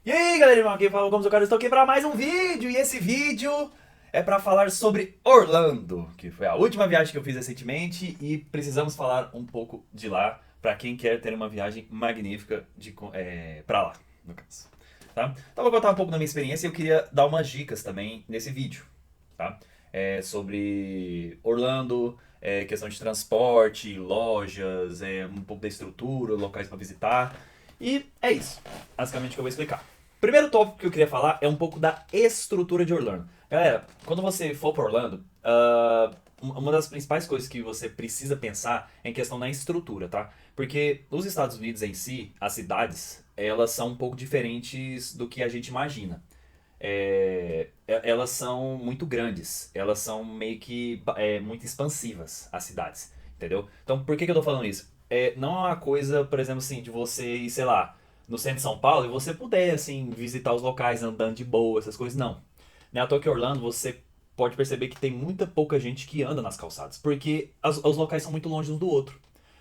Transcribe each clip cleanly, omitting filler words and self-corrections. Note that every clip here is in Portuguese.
E aí, galerinha, aqui fala como eu estou aqui para mais um vídeo, e esse vídeo é para falar sobre Orlando, que foi a última viagem que eu fiz recentemente e precisamos falar um pouco de lá para quem quer ter uma viagem magnífica para lá, no caso. Tá? Então vou contar um pouco da minha experiência e eu queria dar umas dicas também nesse vídeo, tá? Sobre Orlando, questão de transporte, lojas, um pouco da estrutura, locais para visitar. E é isso, basicamente, que eu vou explicar. Primeiro tópico que eu queria falar é um pouco da estrutura de Orlando. Galera, quando você for para Orlando, uma das principais coisas que você precisa pensar é em questão da estrutura, tá? Porque os Estados Unidos em si, as cidades, elas são um pouco diferentes do que a gente imagina. Elas são muito grandes, elas são meio que muito expansivas, as cidades, entendeu? Então, por que eu tô falando isso? Não é uma coisa, por exemplo, assim, de você ir, sei lá, no centro de São Paulo e você puder, assim, visitar os locais andando de boa, essas coisas, não. Não é à toa que Orlando, você pode perceber que tem muita pouca gente que anda nas calçadas, porque os locais são muito longe um do outro.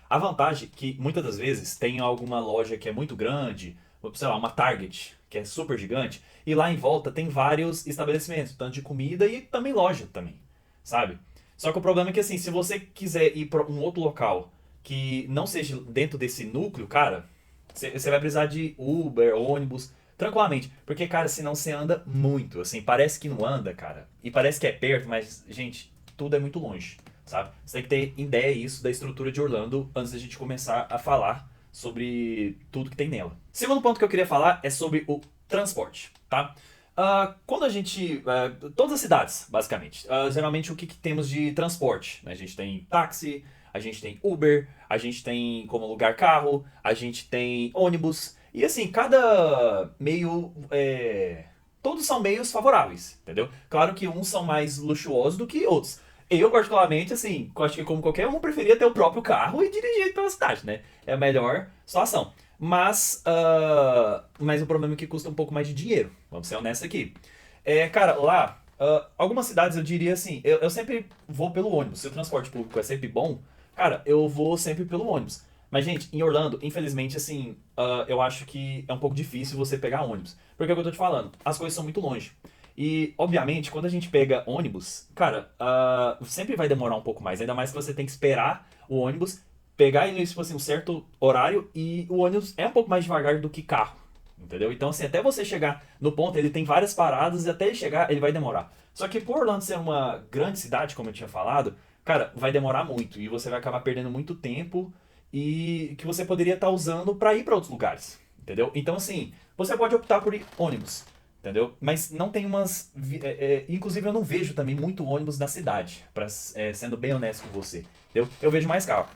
A vantagem é que muitas das vezes tem alguma loja que é muito grande, sei lá, uma Target, que é super gigante, e lá em volta tem vários estabelecimentos, tanto de comida e também loja também, sabe? Só que o problema é que assim, se você quiser ir para um outro local que não seja dentro desse núcleo, cara, você vai precisar de Uber, ônibus, tranquilamente. Porque, cara, senão você anda muito. Assim, parece que não anda, cara. E parece que é perto, mas, gente, tudo é muito longe, sabe? Você tem que ter ideia isso da estrutura de Orlando antes da gente começar a falar sobre tudo que tem nela. Segundo ponto que eu queria falar é sobre o transporte, tá? Quando a gente. Todas as cidades, basicamente. Geralmente o que temos de transporte? Né? A gente tem táxi, a gente tem Uber, a gente tem como alugar carro, a gente tem ônibus. E assim, cada meio. Todos são meios favoráveis, entendeu? Claro que uns são mais luxuosos do que outros. Eu, particularmente, assim, acho que como qualquer um, preferia ter o próprio carro e dirigir pela cidade, né? É a melhor situação. Mas o problema é que custa um pouco mais de dinheiro. Vamos ser honestos aqui. Cara, lá, algumas cidades eu diria assim, eu sempre vou pelo ônibus. Se o transporte público é sempre bom, cara, eu vou sempre pelo ônibus. Mas, gente, em Orlando, infelizmente, assim, eu acho que é um pouco difícil você pegar ônibus. Porque é o que eu tô te falando, as coisas são muito longe. E, obviamente, quando a gente pega ônibus, cara, sempre vai demorar um pouco mais. Ainda mais que você tem que esperar o ônibus, pegar ele, tipo assim, um certo horário, e o ônibus é um pouco mais devagar do que carro. Entendeu? Então, assim, até você chegar no ponto, ele tem várias paradas e até ele chegar, ele vai demorar. Só que por Orlando ser uma grande cidade, como eu tinha falado, cara, vai demorar muito e você vai acabar perdendo muito tempo e que você poderia estar usando para ir para outros lugares, entendeu? Então, assim, você pode optar por ir ônibus, entendeu? Mas não tem umas. Inclusive, eu não vejo também muito ônibus na cidade, sendo bem honesto com você, entendeu? Eu vejo mais carro.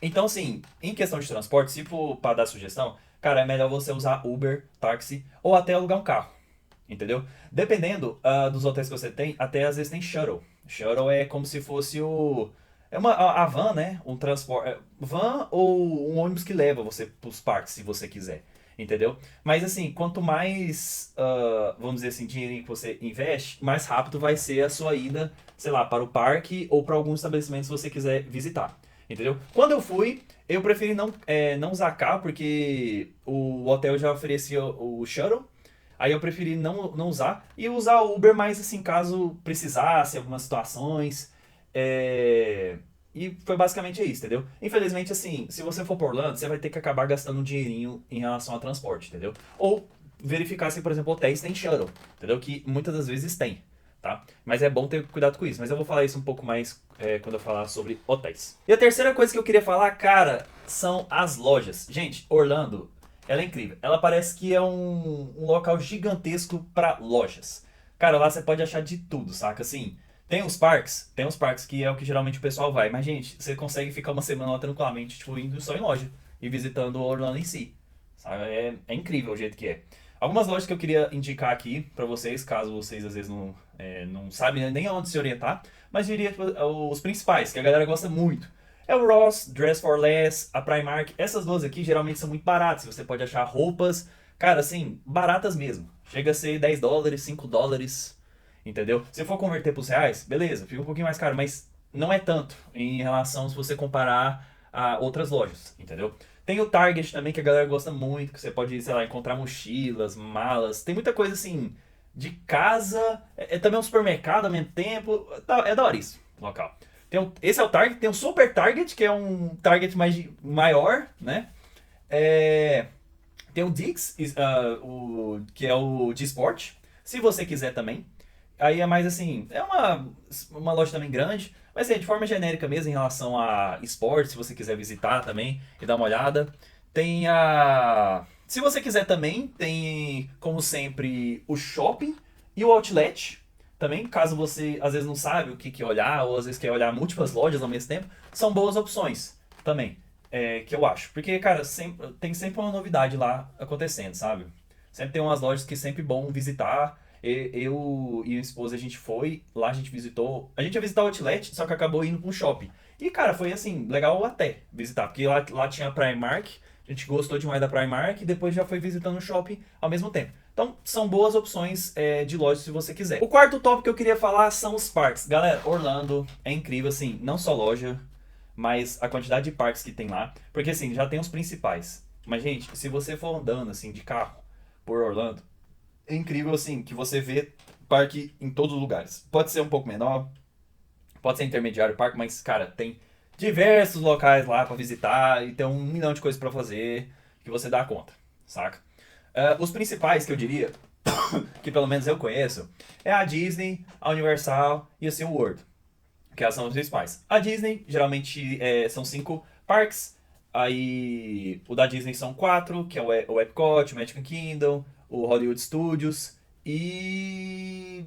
Então, assim, em questão de transporte, se for para dar sugestão, cara, é melhor você usar Uber, táxi ou até alugar um carro, entendeu? Dependendo dos hotéis que você tem, até às vezes tem shuttle. Shuttle é como se fosse o. É a van, né? Um transporte. Van ou um ônibus que leva você pros parques, se você quiser. Entendeu? Mas assim, quanto mais, vamos dizer assim, dinheiro que você investe, mais rápido vai ser a sua ida, sei lá, para o parque ou para algum estabelecimento se você quiser visitar. Entendeu? Quando eu fui, eu preferi não usar carro, porque o hotel já oferecia o shuttle. Aí eu preferi não usar e usar o Uber mais assim, caso precisasse, algumas situações. E foi basicamente isso, entendeu? Infelizmente, assim, se você for por Orlando, você vai ter que acabar gastando um dinheirinho em relação ao transporte, entendeu? Ou verificar se, por exemplo, hotéis têm shuttle, entendeu? Que muitas das vezes tem, tá? Mas é bom ter cuidado com isso. Mas eu vou falar isso um pouco mais quando eu falar sobre hotéis. E a terceira coisa que eu queria falar, cara, são as lojas. Gente, Orlando, ela é incrível. Ela parece que é um local gigantesco para lojas. Cara, lá você pode achar de tudo, saca? Assim, tem uns parques que é o que geralmente o pessoal vai. Mas, gente, você consegue ficar uma semana lá tranquilamente, tipo, indo só em loja e visitando Orlando em si. Sabe? É incrível o jeito que é. Algumas lojas que eu queria indicar aqui pra vocês, caso vocês às vezes não sabem nem aonde se orientar, mas diria tipo, os principais, que a galera gosta muito. É o Ross, Dress for Less, a Primark. Essas duas aqui geralmente são muito baratas. Você pode achar roupas, cara, assim, baratas mesmo. Chega a ser US$ 10, US$ 5, entendeu? Se for converter para os reais, beleza, fica um pouquinho mais caro, mas não é tanto em relação se você comparar a outras lojas, entendeu? Tem o Target também, que a galera gosta muito, que você pode, sei lá, encontrar mochilas, malas. Tem muita coisa assim, de casa. É também um supermercado ao mesmo tempo. É da hora isso, local. Esse é o Target, tem o Super Target, que é um Target maior, né? É, tem o Dix, que é o de esporte. Se você quiser também. Aí é mais assim, é uma loja também grande, mas é de forma genérica mesmo em relação a esporte, se você quiser visitar também e dar uma olhada. Tem a. Se você quiser também, tem, como sempre, o shopping e o outlet. Também, caso você às vezes não sabe o que olhar, ou às vezes quer olhar múltiplas lojas ao mesmo tempo, são boas opções também, que eu acho. Porque, cara, tem sempre uma novidade lá acontecendo, sabe? Sempre tem umas lojas que é sempre bom visitar. Eu e a esposa, a gente foi, lá a gente visitou. A gente ia visitar o Outlet, só que acabou indo para um shopping. E, cara, foi assim, legal até visitar, porque lá tinha a Primark, a gente gostou demais da Primark e depois já foi visitando o shopping ao mesmo tempo. Então, são boas opções de lojas se você quiser. O quarto tópico que eu queria falar são os parques. Galera, Orlando é incrível, assim, não só loja, mas a quantidade de parques que tem lá. Porque, assim, já tem os principais. Mas, gente, se você for andando, assim, de carro por Orlando, é incrível assim que você vê parque em todos os lugares. Pode ser um pouco menor, pode ser intermediário o parque, mas cara, tem diversos locais lá pra visitar e tem um milhão de coisas pra fazer que você dá conta, saca? Os principais que eu diria, que pelo menos eu conheço, é a Disney, a Universal e a SeaWorld, que são os principais. A Disney geralmente são cinco parques. Aí o da Disney são quatro, que é o Epcot, o Magic Kingdom, o Hollywood Studios e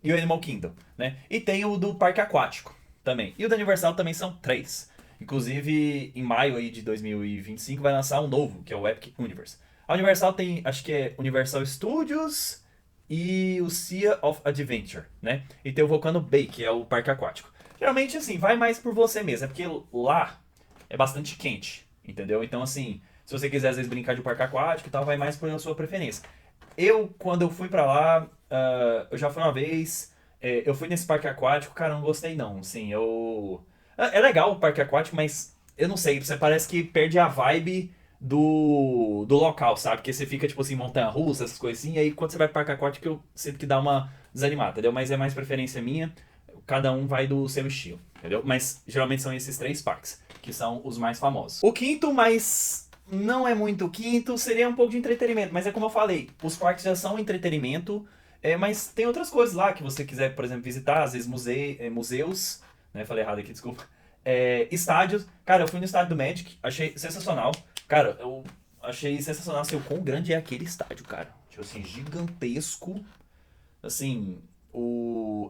o Animal Kingdom, né? E tem o do Parque Aquático também. E o da Universal também são três. Inclusive, em maio aí de 2025 vai lançar um novo, que é o Epic Universe. A Universal tem, acho que é Universal Studios e o Sea of Adventure, né? E tem o Volcano Bay, que é o parque aquático. Geralmente, assim, vai mais por você mesmo, é porque lá é bastante quente, entendeu? Então, assim, se você quiser às vezes brincar de parque aquático e tal, vai mais por sua preferência. Quando eu fui pra lá, eu já fui uma vez, eu fui nesse parque aquático, cara, eu não gostei não, assim, É legal o parque aquático, mas eu não sei, você parece que perde a vibe do local, sabe? Porque você fica, tipo assim, montanha-russa, essas coisas assim, e aí quando você vai pro parque aquático eu sinto que dá uma desanimada, entendeu? Mas é mais preferência minha, cada um vai do seu estilo, entendeu? Mas geralmente são esses três parques, que são os mais famosos. O quinto, mas não é muito o quinto, seria um pouco de entretenimento, mas é como eu falei, os parques já são entretenimento, mas tem outras coisas lá que você quiser, por exemplo, visitar, às vezes museus, né? Falei errado aqui, desculpa. Estádios. Cara, eu fui no estádio do Magic, achei sensacional. Cara, eu achei sensacional assim, o quão grande é aquele estádio, cara. Tipo assim, gigantesco. Assim,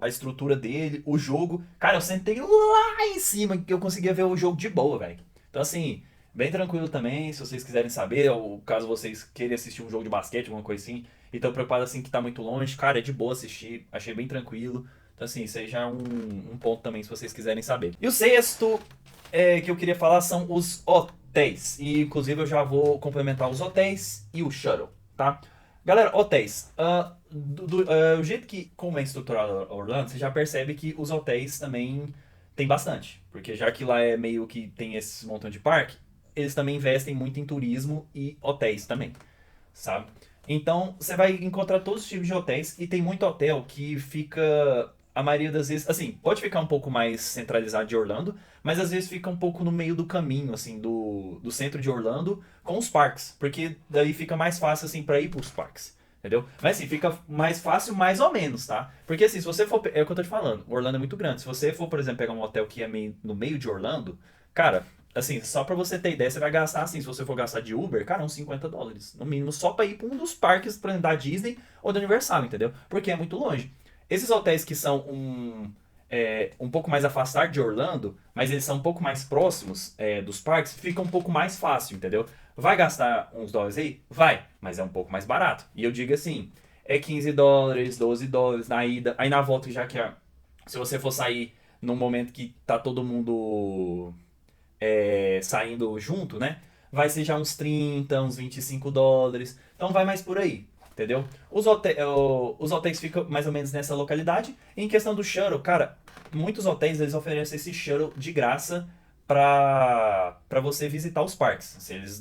a estrutura dele, o jogo. Cara, eu sentei lá em cima que eu conseguia ver o jogo de boa, velho. Então, assim, bem tranquilo também, se vocês quiserem saber, ou caso vocês queiram assistir um jogo de basquete, alguma coisa assim, e estão preocupados assim que tá muito longe, cara, é de boa assistir, achei bem tranquilo. Então, assim, isso aí já é um ponto também, se vocês quiserem saber. E o sexto que eu queria falar são os hotéis. E, inclusive, eu já vou complementar os hotéis e o shuttle, tá? Galera, hotéis. O jeito que, como é estruturado Orlando, você já percebe que os hotéis também tem bastante. Porque já que lá é meio que tem esse montão de parque, eles também investem muito em turismo e hotéis também, sabe? Então, você vai encontrar todos os tipos de hotéis e tem muito hotel que fica, a maioria das vezes, assim, pode ficar um pouco mais centralizado de Orlando, mas às vezes fica um pouco no meio do caminho, assim, do centro de Orlando com os parques, porque daí fica mais fácil, assim, pra ir pros parques. Entendeu? Mas assim, fica mais fácil mais ou menos, tá? Porque assim, se você for. É o que eu tô te falando, Orlando é muito grande. Se você for, por exemplo, pegar um hotel que é no meio de Orlando, cara, assim, só pra você ter ideia, você vai gastar, assim, se você for gastar de Uber, cara, uns US$ 50, no mínimo, só pra ir pra um dos parques, por exemplo, da Disney ou da Universal, entendeu? Porque é muito longe. Esses hotéis que são um pouco mais afastados de Orlando, mas eles são um pouco mais próximos dos parques, fica um pouco mais fácil, entendeu? Vai gastar uns dólares aí? Vai, mas é um pouco mais barato. E eu digo assim, é US$ 15, US$ 12 na ida, aí na volta já que se você for sair num momento que tá todo mundo saindo junto, né? Vai ser já uns 30, uns US$ 25. Então vai mais por aí, entendeu? Os hotéis ficam mais ou menos nessa localidade. Em questão do shuttle, cara, muitos hotéis eles oferecem esse shuttle de graça pra você visitar os parques. Assim, eles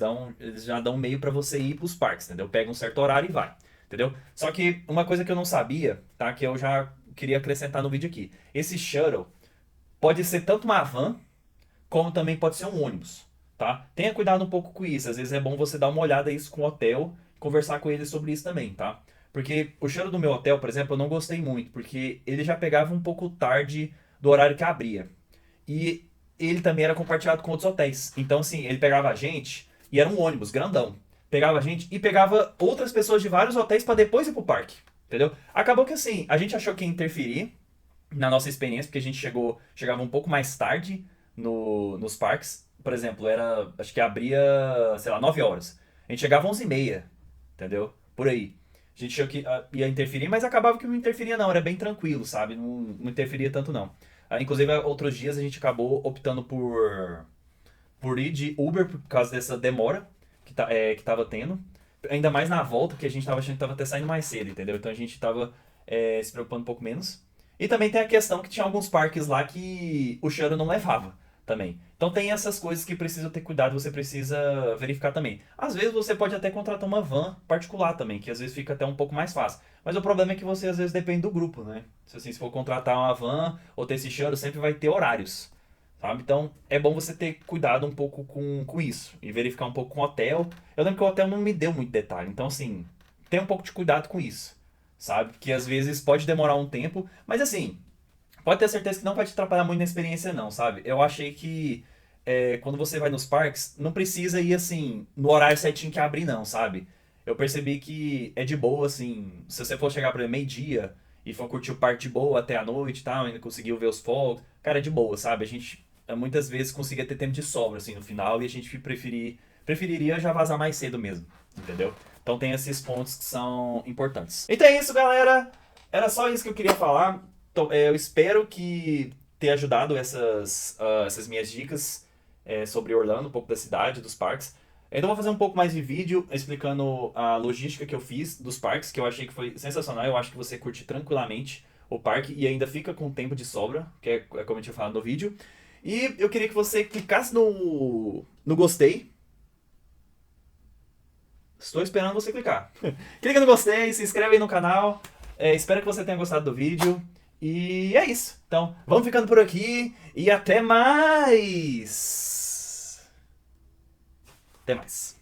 já dão meio pra você ir pros parques, entendeu? Pega um certo horário e vai, entendeu? Só que uma coisa que eu não sabia, tá? Que eu já queria acrescentar no vídeo aqui. Esse shuttle pode ser tanto uma van, como também pode ser um ônibus, tá? Tenha cuidado um pouco com isso. Às vezes é bom você dar uma olhada isso com o hotel, conversar com eles sobre isso também, tá? Porque o cheiro do meu hotel, por exemplo, eu não gostei muito, porque ele já pegava um pouco tarde do horário que abria. E ele também era compartilhado com outros hotéis. Então, assim, ele pegava a gente e era um ônibus grandão. Pegava a gente e pegava outras pessoas de vários hotéis para depois ir pro parque. Entendeu? Acabou que assim, a gente achou que ia interferir na nossa experiência, porque a gente chegava um pouco mais tarde nos parques. Por exemplo, acho que abria, sei lá, 9 horas. A gente chegava 11h30, entendeu? Por aí. A gente achou que ia interferir, mas acabava que não interferia não, era bem tranquilo, sabe? Não interferia tanto não. Inclusive, outros dias a gente acabou optando por ir de Uber por causa dessa demora que tava tendo. Ainda mais na volta, que a gente tava achando que tava até saindo mais cedo, entendeu? Então a gente tava se preocupando um pouco menos. E também tem a questão que tinha alguns parques lá que o Shuttle não levava também. Então tem essas coisas que precisa ter cuidado, você precisa verificar também. Às vezes você pode até contratar uma van particular também, que às vezes fica até um pouco mais fácil. Mas o problema é que você às vezes depende do grupo, né? Se assim, se for contratar uma van ou ter esse Shuttle, sempre vai ter horários. Sabe? Então é bom você ter cuidado um pouco com isso e verificar um pouco com o hotel. Eu lembro que o hotel não me deu muito detalhe, então assim, tenha um pouco de cuidado com isso, sabe? Porque às vezes pode demorar um tempo, mas assim, pode ter certeza que não vai te atrapalhar muito na experiência, não, sabe? Eu achei que quando você vai nos parques, não precisa ir assim, no horário certinho que abrir, não, sabe? Eu percebi que é de boa, assim, se você for chegar para meio-dia e for curtir o parque de boa até a noite e tal, ainda conseguiu ver os fogos, cara, é de boa, sabe? A gente muitas vezes conseguia ter tempo de sobra, assim, no final e a gente preferiria já vazar mais cedo mesmo, entendeu? Então tem esses pontos que são importantes. Então é isso, galera. Era só isso que eu queria falar. Então, eu espero que tenha ajudado essas minhas dicas sobre Orlando, um pouco da cidade, dos parques. Eu ainda vou fazer um pouco mais de vídeo explicando a logística que eu fiz dos parques, que eu achei que foi sensacional. Eu acho que você curte tranquilamente o parque e ainda fica com tempo de sobra, que é como eu tinha falado no vídeo. E eu queria que você clicasse no gostei. Estou esperando você clicar. Clica no gostei, se inscreve aí no canal. Espero que você tenha gostado do vídeo. E é isso. Então, vamos ficando por aqui e até mais! Até mais.